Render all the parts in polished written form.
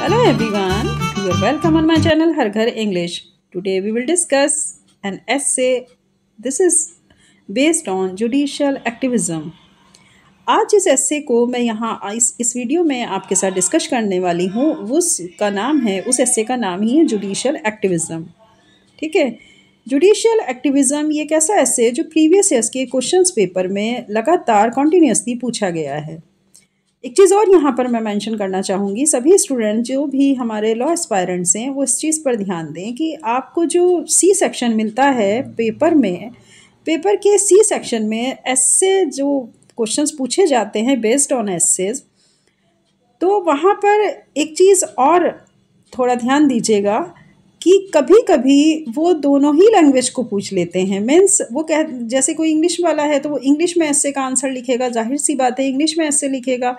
Hello everyone, you are welcome on my channel Har Ghar English. Today we will discuss an essay. This is based on judicial activism. आज इस एस्से को मैं यहाँ इस video में आपके साथ डिस्कस करने वाली हूँ। उस एस्से का नाम ही है जुडिशियल एक्टिविज़म। ठीक है, जुडिशियल एक्टिविज़म ये एक ऐसा एस्से है जो प्रीवियस ईयर्स के क्वेश्चंस पेपर में लगातार कॉन्टीन्यूसली पूछा गया है। एक चीज़ और यहाँ पर मैं मेंशन करना चाहूँगी, सभी स्टूडेंट जो भी हमारे लॉ एस्पायरेंट्स हैं वो इस चीज़ पर ध्यान दें कि आपको जो सी सेक्शन मिलता है पेपर के सी सेक्शन में एस्से जो क्वेश्चंस पूछे जाते हैं बेस्ड ऑन एस्सेज, तो वहाँ पर एक चीज़ और थोड़ा ध्यान दीजिएगा कि कभी कभी वो दोनों ही लैंग्वेज को पूछ लेते हैं। मीन्स वो जैसे कोई इंग्लिश वाला है तो वो इंग्लिश में एस्से का आंसर लिखेगा, जाहिर सी बात है इंग्लिश में एस्से लिखेगा।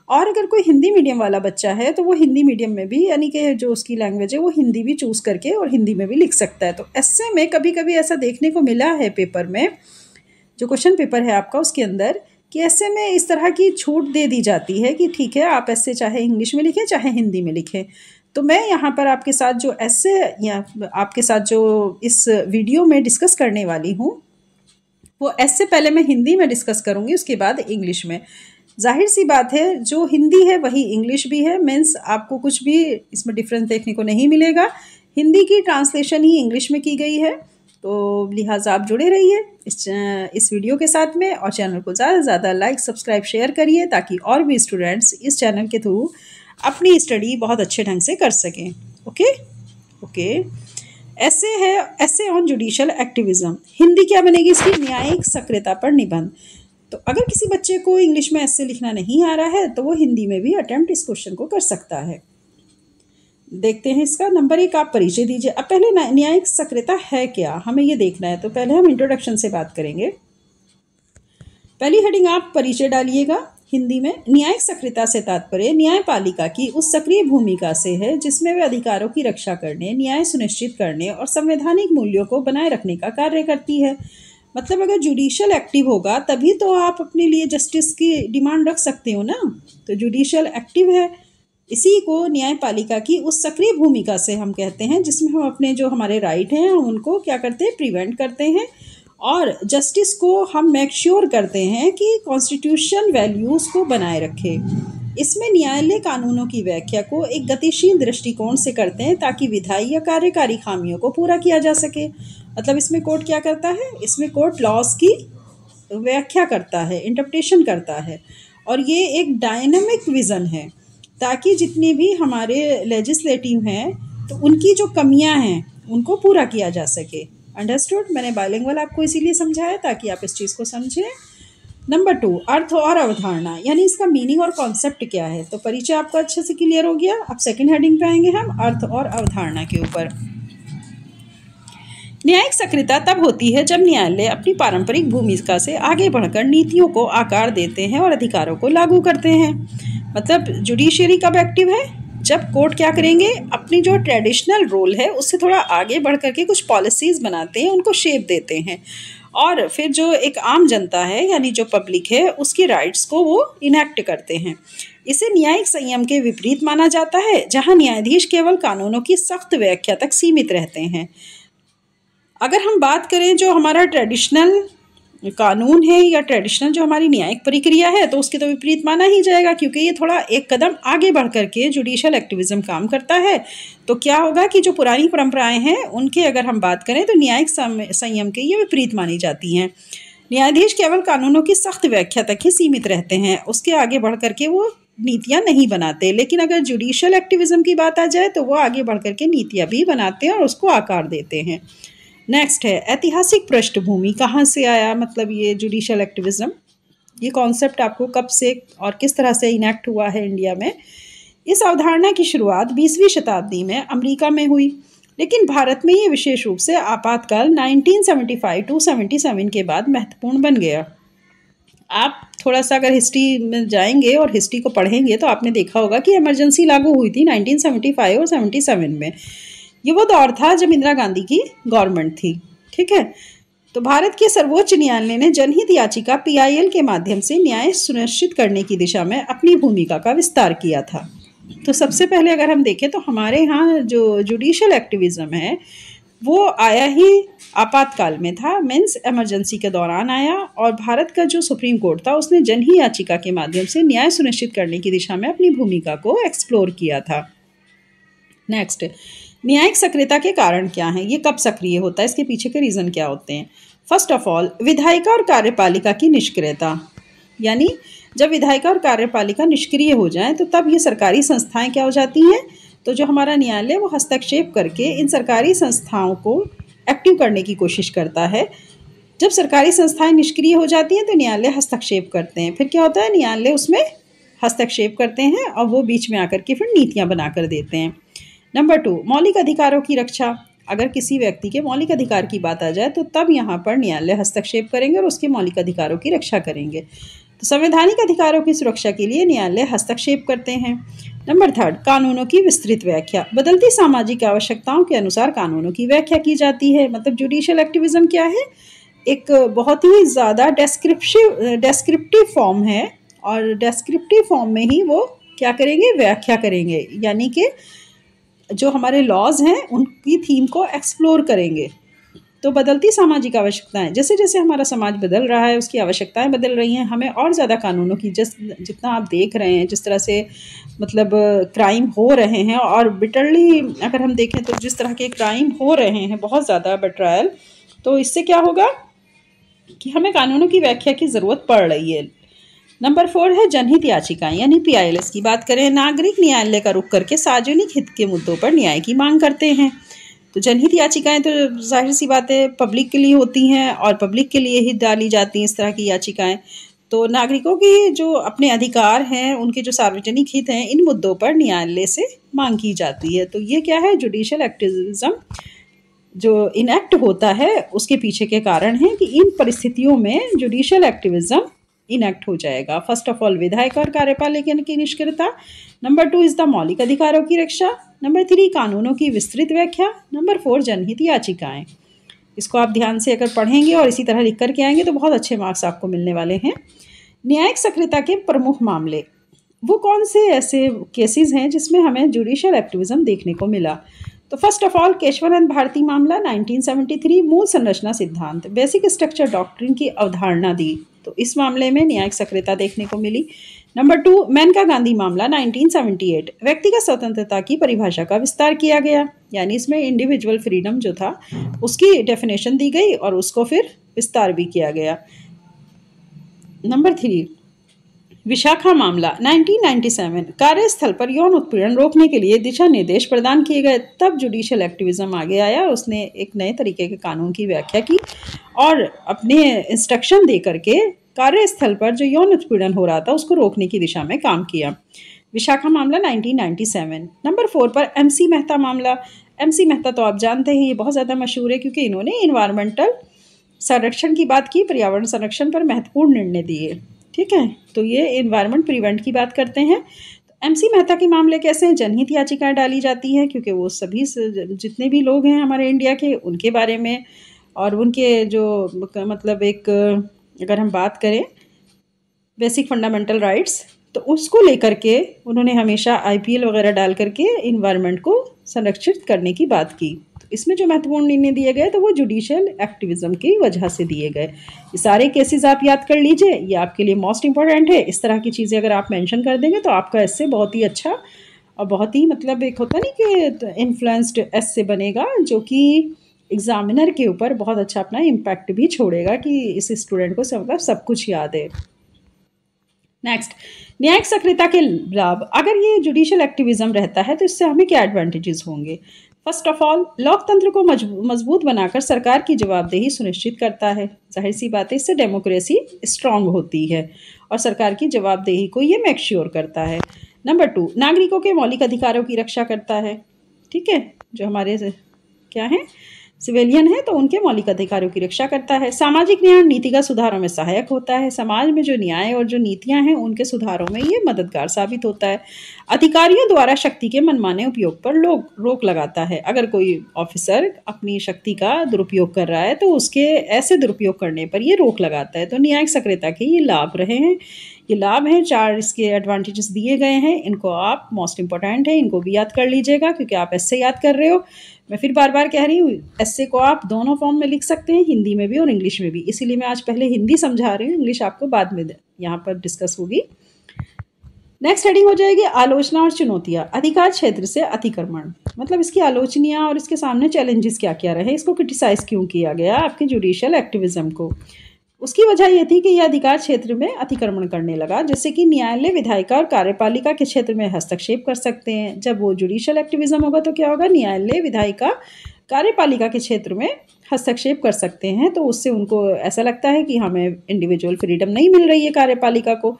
और अगर कोई हिंदी मीडियम वाला बच्चा है तो वो हिंदी मीडियम में भी, यानी कि जो उसकी लैंग्वेज है वो हिंदी भी चूज़ करके और हिंदी में भी लिख सकता है। तो एस्से में कभी कभी ऐसा देखने को मिला है पेपर में, जो क्वेश्चन पेपर है आपका उसके अंदर, कि एस्से में इस तरह की छूट दे दी जाती है कि ठीक है आप एस्से चाहे इंग्लिश में लिखें चाहे हिंदी में लिखें। तो मैं यहाँ पर आपके साथ जो एस्से या आपके साथ जो इस वीडियो में डिस्कस करने वाली हूँ वो एस्से पहले मैं हिंदी में डिस्कस करूँगी, उसके बाद इंग्लिश में। जाहिर सी बात है जो हिंदी है वही इंग्लिश भी है, मीन्स आपको कुछ भी इसमें डिफरेंस देखने को नहीं मिलेगा। हिंदी की ट्रांसलेशन ही इंग्लिश में की गई है, तो लिहाजा आप जुड़े रहिए इस वीडियो के साथ में और चैनल को ज़्यादा से ज़्यादा लाइक सब्सक्राइब शेयर करिए ताकि और भी स्टूडेंट्स इस चैनल के थ्रू अपनी स्टडी बहुत अच्छे ढंग से कर सकें। Okay, essay on judicial activism. Hindi क्या बनेगी इसकी? न्यायिक सक्रियता पर निबंध। तो अगर किसी बच्चे को इंग्लिश में एस्से लिखना नहीं आ रहा है तो वो हिंदी में भी अटेम्प्ट इस क्वेश्चन को कर सकता है। देखते हैं इसका। नंबर 1, आप परिचय दीजिए। अब पहले न्यायिक सक्रियता है क्या, हमें ये देखना है। तो पहले हम इंट्रोडक्शन से बात करेंगे। पहली हेडिंग आप परिचय डालिएगा हिंदी में। न्यायिक सक्रियता से तात्पर्य न्यायपालिका की उस सक्रिय भूमिका से है जिसमें वे अधिकारों की रक्षा करने, न्याय सुनिश्चित करने और संवैधानिक मूल्यों को बनाए रखने का कार्य करती है। मतलब अगर जुडिशियल एक्टिव होगा तभी तो आप अपने लिए जस्टिस की डिमांड रख सकते हो ना। तो जुडिशियल एक्टिव है, इसी को न्यायपालिका की उस सक्रिय भूमिका से हम कहते हैं जिसमें हम अपने जो हमारे राइट हैं उनको क्या करते हैं, प्रिवेंट करते हैं और जस्टिस को हम मेक श्योर करते हैं कि कॉन्स्टिट्यूशन वैल्यूज़ को बनाए रखे। इसमें न्यायालय कानूनों की व्याख्या को एक गतिशील दृष्टिकोण से करते हैं ताकि विधायी या कार्यकारी खामियों को पूरा किया जा सके। मतलब इसमें कोर्ट क्या करता है, इसमें कोर्ट लॉज की व्याख्या करता है, इंटरप्रिटेशन करता है, और ये एक डायनामिक विज़न है ताकि जितनी भी हमारे लेजिस्लेटिव हैं तो उनकी जो कमियां हैं उनको पूरा किया जा सके। अंडरस्टूड? मैंने बाइलिंगुअल आपको इसीलिए समझाया ताकि आप इस चीज़ को समझें। नंबर 2, अर्थ और अवधारणा, यानी इसका मीनिंग और कॉन्सेप्ट क्या है। तो परिचय आपका अच्छे से क्लियर हो गया। अब सेकंड हेडिंग पे आएंगे हम, अर्थ और अवधारणा के ऊपर। न्यायिक सक्रियता तब होती है जब न्यायालय अपनी पारंपरिक भूमिका से आगे बढ़कर नीतियों को आकार देते हैं और अधिकारों को लागू करते हैं। मतलब जुडिशियरी कब एक्टिव है? जब कोर्ट क्या करेंगे, अपनी जो ट्रेडिशनल रोल है उससे थोड़ा आगे बढ़ करके कुछ पॉलिसीज़ बनाते हैं, उनको शेप देते हैं और फिर जो एक आम जनता है यानी जो पब्लिक है उसकी राइट्स को वो इनेक्ट करते हैं। इसे न्यायिक संयम के विपरीत माना जाता है जहां न्यायाधीश केवल कानूनों की सख्त व्याख्या तक सीमित रहते हैं। अगर हम बात करें जो हमारा ट्रेडिशनल कानून है या ट्रेडिशनल जो हमारी न्यायिक प्रक्रिया है तो उसके तो विपरीत माना ही जाएगा, क्योंकि ये थोड़ा एक कदम आगे बढ़ करके जुडिशियल एक्टिविज़म काम करता है। तो क्या होगा कि जो पुरानी परंपराएं हैं उनके अगर हम बात करें तो न्यायिक संयम के ये विपरीत मानी जाती हैं। न्यायाधीश केवल कानूनों की सख्त व्याख्या तक ही सीमित रहते हैं, उसके आगे बढ़ करके वो नीतियाँ नहीं बनाते। लेकिन अगर जुडिशियल एक्टिविज़म की बात आ जाए तो वो आगे बढ़ करके नीतियाँ भी बनाते हैं और उसको आकार देते हैं। नेक्स्ट है ऐतिहासिक पृष्ठभूमि, कहाँ से आया मतलब ये जुडिशियल एक्टिविज़म, ये कॉन्सेप्ट आपको कब से और किस तरह से इनेक्ट हुआ है इंडिया में। इस अवधारणा की शुरुआत 20वीं शताब्दी में अमेरिका में हुई, लेकिन भारत में ये विशेष रूप से आपातकाल 1975 to 77 के बाद महत्वपूर्ण बन गया। आप थोड़ा सा अगर हिस्ट्री में जाएंगे और हिस्ट्री को पढ़ेंगे तो आपने देखा होगा कि इमरजेंसी लागू हुई थी 1975 और 77 में। ये वो दौर था जब इंदिरा गांधी की गवर्नमेंट थी। ठीक है, तो भारत के सर्वोच्च न्यायालय ने जनहित याचिका PIL के माध्यम से न्याय सुनिश्चित करने की दिशा में अपनी भूमिका का विस्तार किया था। तो सबसे पहले अगर हम देखें तो हमारे यहाँ जो जुडिशल एक्टिविज़्म है वो आया ही आपातकाल में था, मीन्स इमरजेंसी के दौरान आया, और भारत का जो सुप्रीम कोर्ट था उसने जनहित याचिका के माध्यम से न्याय सुनिश्चित करने की दिशा में अपनी भूमिका को एक्सप्लोर किया था। नेक्स्ट, न्यायिक सक्रियता के कारण क्या हैं, ये कब सक्रिय होता है, इसके पीछे के रीज़न क्या होते हैं। फर्स्ट ऑफ ऑल, विधायिका और कार्यपालिका की निष्क्रियता, यानी जब विधायिका और कार्यपालिका निष्क्रिय हो जाएं तो तब ये सरकारी संस्थाएं क्या हो जाती हैं, तो जो हमारा न्यायालय वो हस्तक्षेप करके इन सरकारी संस्थाओं को एक्टिव करने की कोशिश करता है। जब सरकारी संस्थाएं निष्क्रिय हो जाती हैं तो न्यायालय हस्तक्षेप करते हैं। फिर क्या होता है, न्यायालय उसमें हस्तक्षेप करते हैं और वो बीच में आकर के फिर नीतियाँ बना कर देते हैं। नंबर 2, मौलिक अधिकारों की रक्षा। अगर किसी व्यक्ति के मौलिक अधिकार की बात आ जाए तो तब यहाँ पर न्यायालय हस्तक्षेप करेंगे और उसके मौलिक अधिकारों की रक्षा करेंगे। तो संवैधानिक अधिकारों की सुरक्षा के लिए न्यायालय हस्तक्षेप करते हैं। नंबर 3, कानूनों की विस्तृत व्याख्या। बदलती सामाजिक आवश्यकताओं के अनुसार कानूनों की व्याख्या की जाती है। मतलब जुडिशियल एक्टिविज्म क्या है, एक बहुत ही ज़्यादा डेस्क्रिप्टिव फॉर्म है, और डेस्क्रिप्टिव फॉर्म में ही वो क्या करेंगे, व्याख्या करेंगे, यानी कि जो हमारे लॉज हैं उनकी थीम को एक्सप्लोर करेंगे। तो बदलती सामाजिक आवश्यकताएं, जैसे जैसे हमारा समाज बदल रहा है उसकी आवश्यकताएं बदल रही हैं, हमें और ज़्यादा कानूनों की जितना आप देख रहे हैं जिस तरह से मतलब क्राइम हो रहे हैं, और बिटरली अगर हम देखें तो जिस तरह के क्राइम हो रहे हैं बहुत ज़्यादा बट्रायल, तो इससे क्या होगा कि हमें कानूनों की व्याख्या की ज़रूरत पड़ रही है। नंबर 4 है जनहित याचिकाएं, यानी PILS की बात करें, नागरिक न्यायालय का रुख करके सार्वजनिक हित के मुद्दों पर न्याय की मांग करते हैं। तो जनहित याचिकाएं तो जाहिर सी बात है पब्लिक के लिए होती हैं और पब्लिक के लिए ही डाली जाती हैं इस तरह की याचिकाएं। तो नागरिकों की जो अपने अधिकार हैं, उनके जो सार्वजनिक हित हैं, इन मुद्दों पर न्यायालय से मांग की जाती है। तो ये क्या है, जुडिशियल एक्टिविज्म जो इनएक्ट होता है उसके पीछे के कारण है कि इन परिस्थितियों में जुडिशियल एक्टिविज्म इनएक्ट हो जाएगा। फर्स्ट ऑफ ऑल, विधायक और कार्यपालिका की निष्क्रियता। नंबर 2 इज द मौलिक अधिकारों की रक्षा। नंबर 3, कानूनों की विस्तृत व्याख्या। नंबर 4, जनहित याचिकाएं। इसको आप ध्यान से अगर पढ़ेंगे और इसी तरह लिख करके आएंगे तो बहुत अच्छे मार्क्स आपको मिलने वाले हैं। न्यायिक सक्रियता के प्रमुख मामले, वो कौन से ऐसे केसेस हैं जिसमें हमें जुडिशियल एक्टिविज्म देखने को मिला। तो first of all, Kesavananda Bharati मामला 1973, मूल संरचना सिद्धांत, बेसिक स्ट्रक्चर डॉक्ट्रिन की अवधारणा दी, तो इस मामले में न्यायिक सक्रियता देखने को मिली। नंबर 2, मेनका गांधी मामला 1978, व्यक्तिगत स्वतंत्रता की परिभाषा का विस्तार किया गया, यानी इसमें इंडिविजुअल फ्रीडम जो था उसकी डेफिनेशन दी गई और उसको फिर विस्तार भी किया गया। नंबर 3, विशाखा मामला 1997, कार्यस्थल पर यौन उत्पीड़न रोकने के लिए दिशा निर्देश प्रदान किए गए, तब जुडिशियल एक्टिविज्म आगे आया, उसने एक नए तरीके के कानून की व्याख्या की और अपने इंस्ट्रक्शन दे करके कार्यस्थल पर जो यौन उत्पीड़न हो रहा था उसको रोकने की दिशा में काम किया। विशाखा मामला 1997। नंबर 4 पर MC मेहता मामला। MC मेहता तो आप जानते हैं, ये बहुत ज़्यादा मशहूर है क्योंकि इन्होंने इन्वायरमेंटल संरक्षण की बात की, पर्यावरण संरक्षण पर महत्वपूर्ण निर्णय दिए। ठीक है, तो ये इन्वायरमेंट प्रिवेंट की बात करते हैं। तो MC मेहता के मामले कैसे हैं, जनहित याचिकाएं डाली जाती हैं क्योंकि वो सभी जितने भी लोग हैं हमारे इंडिया के उनके बारे में, और उनके जो मतलब एक अगर हम बात करें बेसिक फंडामेंटल राइट्स, तो उसको लेकर के उन्होंने हमेशा IPL वगैरह डाल करके इन्वायरमेंट को संरक्षित करने की बात की। तो इसमें जो महत्वपूर्ण निर्णय दिए गए तो वो जुडिशियल एक्टिविज्म की वजह से दिए गए। ये सारे केसेस आप याद कर लीजिए, ये आपके लिए मोस्ट इंपॉर्टेंट है। इस तरह की चीज़ें अगर आप मेंशन कर देंगे तो आपका एस्से बहुत ही अच्छा और बहुत ही मतलब एक होता नहीं कि इन्फ्लुएंस्ड एस्से बनेगा, जो कि एग्जामिनर के ऊपर बहुत अच्छा अपना इम्पैक्ट भी छोड़ेगा कि इस स्टूडेंट को सब कुछ याद है। नेक्स्ट, न्यायिक सक्रियता के लाभ। अगर ये जुडिशियल एक्टिविज्म रहता है तो इससे हमें क्या एडवांटेजेस होंगे। फर्स्ट ऑफ ऑल, लोकतंत्र को मजबूत बनाकर सरकार की जवाबदेही सुनिश्चित करता है। जाहिर सी बात है, इससे डेमोक्रेसी स्ट्रांग होती है और सरकार की जवाबदेही को ये मेक श्योर करता है। नंबर 2, नागरिकों के मौलिक अधिकारों की रक्षा करता है। ठीक है, जो हमारे क्या हैं सिविलियन है तो उनके मौलिक अधिकारों की रक्षा करता है। सामाजिक न्याय और नीतिगत सुधारों में सहायक होता है। समाज में जो न्याय और जो नीतियां हैं उनके सुधारों में ये मददगार साबित होता है। अधिकारियों द्वारा शक्ति के मनमाने उपयोग पर रोक लगाता है। अगर कोई ऑफिसर अपनी शक्ति का दुरुपयोग कर रहा है तो उसके ऐसे दुरुपयोग करने पर ये रोक लगाता है। तो न्यायिक सक्रियता के ये लाभ रहे हैं, ये लाभ हैं। 4 इसके एडवांटेजेस दिए गए हैं, इनको आप मोस्ट इंपॉर्टेंट है, इनको भी याद कर लीजिएगा क्योंकि आप ऐसे याद कर रहे हो। मैं फिर बार बार कह रही हूँ, ऐसे को आप दोनों फॉर्म में लिख सकते हैं, हिंदी में भी और इंग्लिश में भी। इसीलिए मैं आज पहले हिंदी समझा रही हूँ, इंग्लिश आपको बाद में यहाँ पर डिस्कस होगी। नेक्स्ट हेडिंग हो जाएगी आलोचना और चुनौतियाँ। अधिकार क्षेत्र से अतिक्रमण, मतलब इसकी आलोचनियाँ और इसके सामने चैलेंजेस क्या क्या रहे, इसको क्रिटिसाइज क्यों किया गया आपके जुडिशियल एक्टिविज्म को। उसकी वजह यह थी कि यह अधिकार क्षेत्र में अतिक्रमण करने लगा, जैसे कि न्यायालय विधायिका और कार्यपालिका के क्षेत्र में हस्तक्षेप कर सकते हैं। जब वो जुडिशियल एक्टिविज्म होगा तो क्या होगा, न्यायालय विधायिका कार्यपालिका के क्षेत्र में हस्तक्षेप कर सकते हैं। तो उससे उनको ऐसा लगता है कि हमें इंडिविजुअल फ्रीडम नहीं मिल रही है कार्यपालिका को,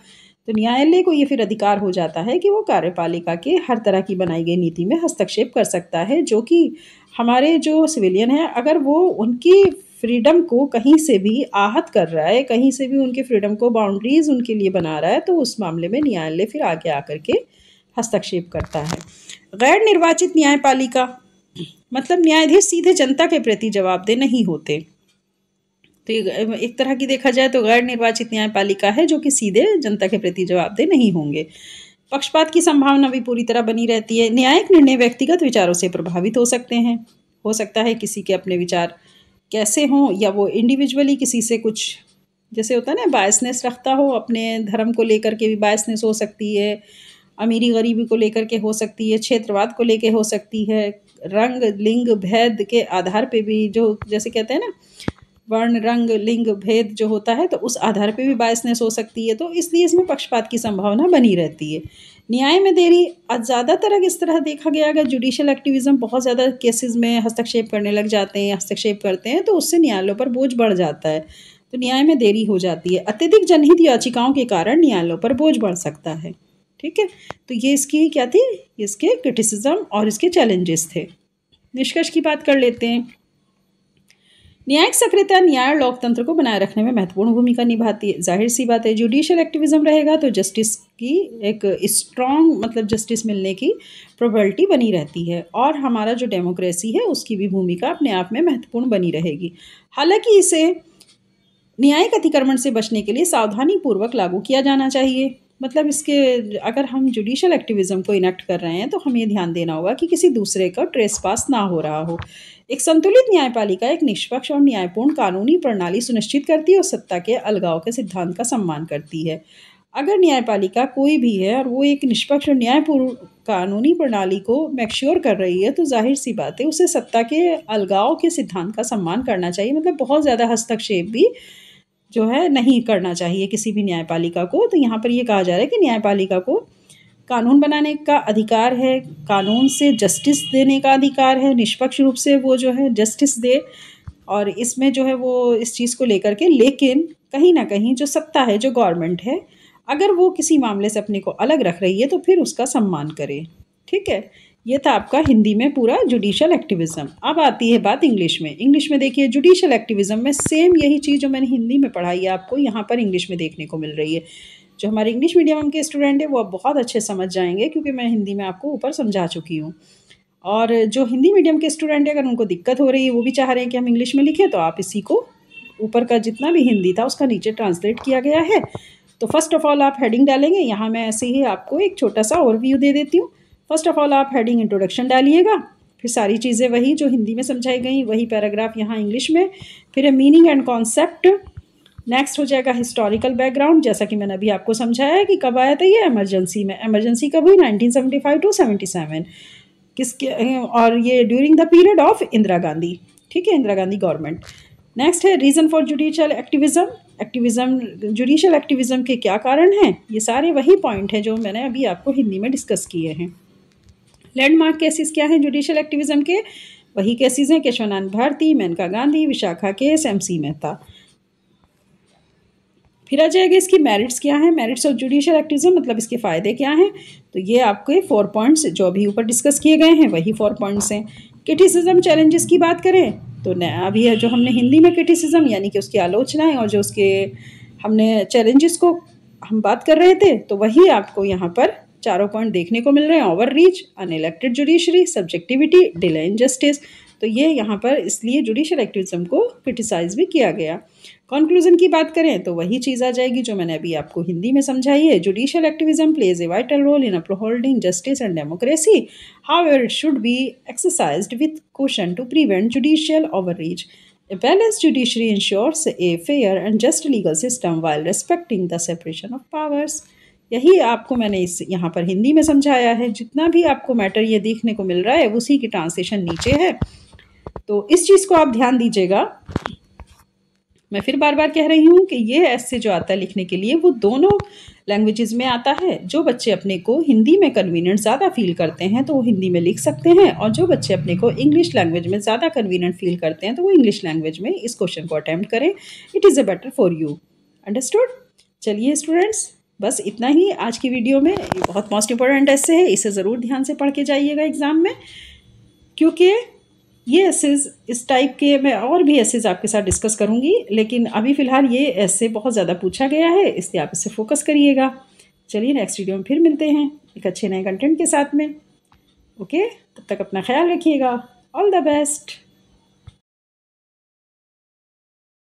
तो न्यायालय को ये फिर अधिकार हो जाता है कि वो कार्यपालिका के हर तरह की बनाई गई नीति में हस्तक्षेप कर सकता है। जो कि हमारे जो सिविलियन हैं, अगर वो उनकी फ्रीडम को कहीं से भी आहत कर रहा है, कहीं से भी उनके फ्रीडम को बाउंड्रीज उनके लिए बना रहा है, तो उस मामले में न्यायालय फिर आगे आकर के हस्तक्षेप करता है। गैर निर्वाचित न्यायपालिका, मतलब न्यायाधीश सीधे जनता के प्रति जवाबदेह नहीं होते। तो एक तरह की देखा जाए तो गैर निर्वाचित न्यायपालिका है जो कि सीधे जनता के प्रति जवाबदेह नहीं होंगे। पक्षपात की संभावना भी पूरी तरह बनी रहती है। न्यायिक निर्णय व्यक्तिगत विचारों से प्रभावित हो सकते हैं। हो सकता है किसी के अपने विचार कैसे हों, या वो इंडिविजुअली किसी से कुछ, जैसे होता है ना, बायसनेस रखता हो, अपने धर्म को लेकर के भी बायसनेस हो सकती है, अमीरी गरीबी को लेकर के हो सकती है, क्षेत्रवाद को लेकर हो सकती है, रंग लिंग भेद के आधार पे भी, जो जैसे कहते हैं ना, वर्ण रंग लिंग भेद जो होता है, तो उस आधार पे भी बायसनेस हो सकती है। तो इसलिए इसमें पक्षपात की संभावना बनी रहती है। न्याय में देरी, ज़्यादातर इस तरह देखा गया, अगर जुडिशियल एक्टिविज्म बहुत ज़्यादा केसेस में हस्तक्षेप करने लग जाते हैं, हस्तक्षेप करते हैं, तो उससे न्यायालयों पर बोझ बढ़ जाता है, तो न्याय में देरी हो जाती है। अत्यधिक जनहित याचिकाओं के कारण न्यायालयों पर बोझ बढ़ सकता है। ठीक है, तो ये इसकी क्या थी, इसके क्रिटिसिज्म और इसके चैलेंजेस थे। निष्कर्ष की बात कर लेते हैं। न्यायिक सक्रियता न्याय और लोकतंत्र को बनाए रखने में महत्वपूर्ण भूमिका निभाती है। जाहिर सी बात है, जुडिशियल एक्टिविज्म रहेगा तो जस्टिस की एक स्ट्रॉन्ग, मतलब जस्टिस मिलने की प्रोबेबिलिटी बनी रहती है, और हमारा जो डेमोक्रेसी है उसकी भी भूमिका अपने आप में महत्वपूर्ण बनी रहेगी। हालांकि इसे न्यायिक अतिक्रमण से बचने के लिए सावधानी पूर्वक लागू किया जाना चाहिए। मतलब इसके, अगर हम जुडिशियल एक्टिविज्म को इनेक्ट कर रहे हैं तो हमें ये ध्यान देना होगा कि किसी दूसरे का ट्रेसपास ना हो रहा हो। एक संतुलित न्यायपालिका एक निष्पक्ष और न्यायपूर्ण कानूनी प्रणाली सुनिश्चित करती है और सत्ता के अलगाव के सिद्धांत का सम्मान करती है। अगर न्यायपालिका कोई भी है और वो एक निष्पक्ष और न्यायपूर्ण कानूनी प्रणाली को मैक्श्योर कर रही है, तो जाहिर सी बात है उसे सत्ता के अलगाव के सिद्धांत का सम्मान करना चाहिए। मतलब बहुत ज़्यादा हस्तक्षेप भी जो है नहीं करना चाहिए किसी भी न्यायपालिका को। तो यहाँ पर ये कहा जा रहा है कि न्यायपालिका को कानून बनाने का अधिकार है, कानून से जस्टिस देने का अधिकार है, निष्पक्ष रूप से वो जो है जस्टिस दे, और इसमें जो है वो इस चीज़ को लेकर के, लेकिन कहीं ना कहीं जो सत्ता है, जो गवर्नमेंट है, अगर वो किसी मामले से अपने को अलग रख रही है तो फिर उसका सम्मान करे। ठीक है, ये था आपका हिंदी में पूरा जुडिशियल एक्टिविज्म। अब आती है बात इंग्लिश में। इंग्लिश में देखिए, जुडिशियल एक्टिविज्म में सेम यही चीज़ जो मैंने हिंदी में पढ़ाई है आपको यहाँ पर इंग्लिश में देखने को मिल रही है। जो हमारे इंग्लिश मीडियम के स्टूडेंट है वो अब बहुत अच्छे समझ जाएंगे, क्योंकि मैं हिंदी में आपको ऊपर समझा चुकी हूँ। और जो हिंदी मीडियम के स्टूडेंट है, अगर उनको दिक्कत हो रही है, वो भी चाह रहे हैं कि हम इंग्लिश में लिखें, तो आप इसी को ऊपर का जितना भी हिंदी था उसका नीचे ट्रांसलेट किया गया है। तो फर्स्ट ऑफ ऑल आप हेडिंग डालेंगे। यहाँ मैं ऐसे ही आपको एक छोटा सा ओवरव्यू दे देती हूँ। फर्स्ट ऑफ ऑल आप हेडिंग इंट्रोडक्शन डालिएगा, फिर सारी चीज़ें वही जो हिंदी में समझाई गई, वही पैराग्राफ यहाँ इंग्लिश में, फिर मीनिंग एंड कॉन्सेप्ट। नेक्स्ट हो जाएगा हिस्टोरिकल बैकग्राउंड, जैसा कि मैंने अभी आपको समझाया है कि कब आया था ये इमरजेंसी में। इमरजेंसी कब हुई, 1975 टू 77, किसके, और ये during the period of Indira Gandhi. ठीक है, इंदिरा गांधी गवर्नमेंट। नेक्स्ट है reason for judicial activism. Judicial activism के क्या कारण हैं, ये सारे वही पॉइंट हैं जो मैंने अभी आपको हिंदी में डिस्कस किए हैं। लैंडमार्क केसेस क्या हैं जुडिशियल एक्टिविज्म के, वही केसेस हैं केशवानंद भारती, मेनका गांधी, विशाखा केस, MC मेहता। फिर आ जाएगा इसकी मेरिट्स क्या हैं, मेरिट्स ऑफ जुडिशियल एक्टिविज्म, मतलब इसके फ़ायदे क्या हैं। तो ये आपके 4 पॉइंट्स जो अभी ऊपर डिस्कस किए गए हैं वही 4 पॉइंट्स हैं। क्रिटिसिज्म चैलेंजेस की बात करें तो न अभी जो हमने हिंदी में क्रिटिसिज्म यानी कि उसकी आलोचनाएं और जो उसके हमने चैलेंजेस को हम बात कर रहे थे, तो वही आपको यहाँ पर चारों पॉइंट देखने को मिल रहे हैं। Over reach, unelected judiciary, subjectivity, delay in justice. तो ये यहाँ पर इसलिए जुडिशियल एक्टिविज्म को क्रिटिसाइज भी किया गया। कंक्लूजन की बात करें तो वही चीज़ आ जाएगी जो मैंने अभी आपको हिंदी में समझाई है। Judicial activism plays a vital role in upholding justice and democracy, however it should be exercised with caution to prevent judicial overreach. A balanced judiciary ensures a fair and just legal system while respecting the separation of powers. यही आपको मैंने इस यहाँ पर हिंदी में समझाया है। जितना भी आपको मैटर ये देखने को मिल रहा है उसी की ट्रांसलेशन नीचे है, तो इस चीज़ को आप ध्यान दीजिएगा। मैं फिर बार बार कह रही हूँ कि ये ऐसे जो आता है लिखने के लिए वो दोनों लैंग्वेजेस में आता है। जो बच्चे अपने को हिंदी में कन्वीनियंट ज़्यादा फील करते हैं तो वो हिंदी में लिख सकते हैं, और जो बच्चे अपने को इंग्लिश लैंग्वेज में ज़्यादा कन्वीनियंट फील करते हैं तो वो इंग्लिश लैंग्वेज में इस क्वेश्चन को अटैम्प्ट करें। It is a better for you. Understood? चलिए स्टूडेंट्स, बस इतना ही आज की वीडियो में। ये बहुत मोस्ट इंपॉर्टेंट ऐसे है, इसे ज़रूर ध्यान से पढ़ के जाइएगा एग्ज़ाम में, क्योंकि ये एसेज इस टाइप के मैं और भी एसेज आपके साथ डिस्कस करूँगी, लेकिन अभी फ़िलहाल ये ऐसे बहुत ज़्यादा पूछा गया है, इसलिए आप इससे फोकस करिएगा। चलिए नेक्स्ट वीडियो में फिर मिलते हैं एक अच्छे नए कंटेंट के साथ में। ओके, तब तक अपना ख्याल रखिएगा। All the best.